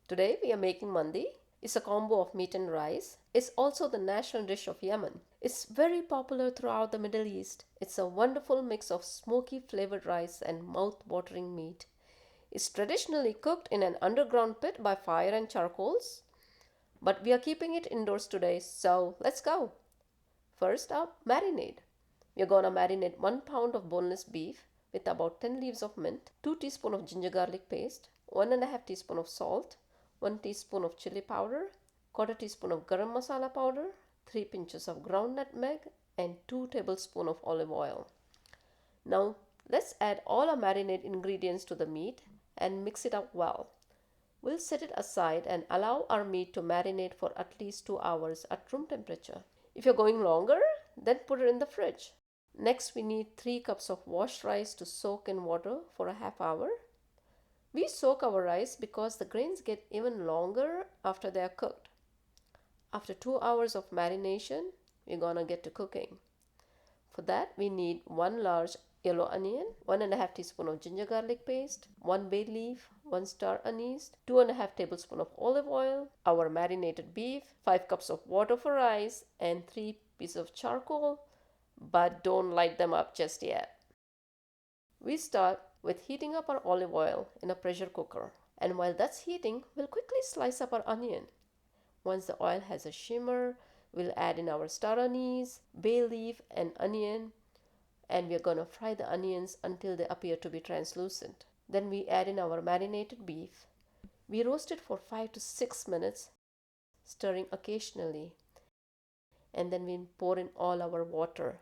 Today we are making mandi. It's a combo of meat and rice. It's also the national dish of Yemen. It's very popular throughout the Middle East. It's a wonderful mix of smoky flavored rice and mouth-watering meat. It's traditionally cooked in an underground pit by fire and charcoals, but we are keeping it indoors today, so let's go. First up, marinade. We're gonna marinate 1 pound of boneless beef with about 10 leaves of mint, 2 teaspoons of ginger garlic paste, 1.5 teaspoon of salt, 1 teaspoon of chili powder, quarter teaspoon of garam masala powder, 3 pinches of ground nutmeg, and 2 tablespoons of olive oil. Now let's add all our marinade ingredients to the meat and mix it up well. We'll set it aside and allow our meat to marinate for at least 2 hours at room temperature. If you're going longer, then put it in the fridge. Next, we need 3 cups of washed rice to soak in water for a half hour. We soak our rice because the grains get even longer after they are cooked. After 2 hours of marination, we're gonna get to cooking. For that, we need 1 large yellow onion, 1.5 teaspoon of ginger garlic paste, 1 bay leaf, 1 star anise, 2.5 tablespoon of olive oil, our marinated beef, 5 cups of water for rice, and 3 pieces of charcoal, but don't light them up just yet. We start with heating up our olive oil in a pressure cooker, and while that's heating, we'll quickly slice up our onion. Once the oil has a shimmer, we'll add in our star anise, bay leaf, and onion, and we're gonna fry the onions until they appear to be translucent. Then we add in our marinated beef. We roast it for 5 to 6 minutes, stirring occasionally, and then we pour in all our water.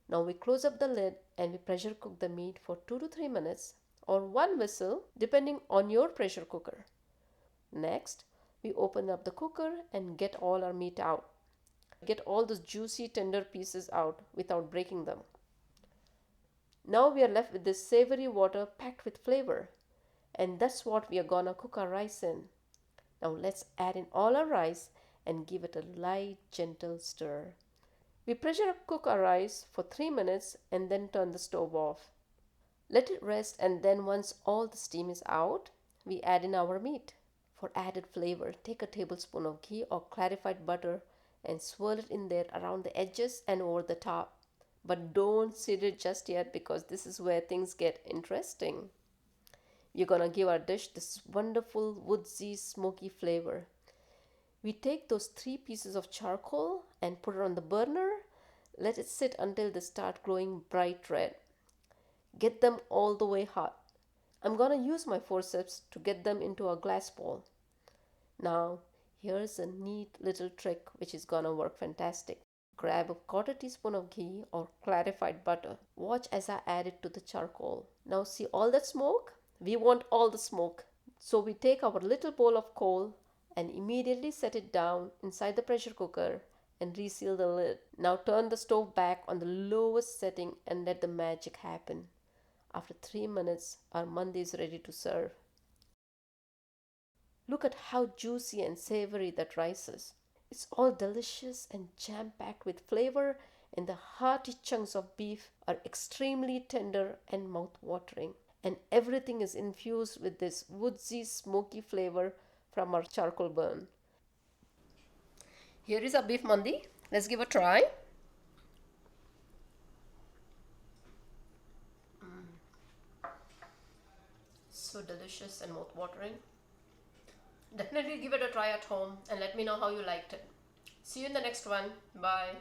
Now we close up the lid and we pressure cook the meat for 2 to 3 minutes or 1 whistle depending on your pressure cooker. Next, we open up the cooker and get all our meat out. Get all those juicy tender pieces out without breaking them. Now we are left with this savory water packed with flavor, and that's what we are gonna cook our rice in. Now let's add in all our rice and give it a light gentle stir. We pressure cook our rice for 3 minutes and then turn the stove off. Let it rest, and then once all the steam is out, we add in our meat. For added flavor, take a tablespoon of ghee or clarified butter and swirl it in there around the edges and over the top. But don't sear it just yet because this is where things get interesting. We're gonna give our dish this wonderful woodsy smoky flavor. We take those 3 pieces of charcoal and put it on the burner. Let it sit until they start glowing bright red. Get them all the way hot. I'm gonna use my forceps to get them into a glass bowl. Now, here's a neat little trick which is gonna work fantastic. Grab a quarter teaspoon of ghee or clarified butter. Watch as I add it to the charcoal. Now see all that smoke? We want all the smoke. So we take our little bowl of coal and immediately set it down inside the pressure cooker and reseal the lid. Now turn the stove back on the lowest setting and let the magic happen. After 3 minutes, our mandi is ready to serve. Look at how juicy and savory that rice is. It's all delicious and jam-packed with flavor, and the hearty chunks of beef are extremely tender and mouth-watering. And everything is infused with this woodsy, smoky flavor from our charcoal burn. Here is our beef mandi. Let's give a try. So delicious and mouth-watering. Definitely give it a try at home and let me know how you liked it. See you in the next one. Bye.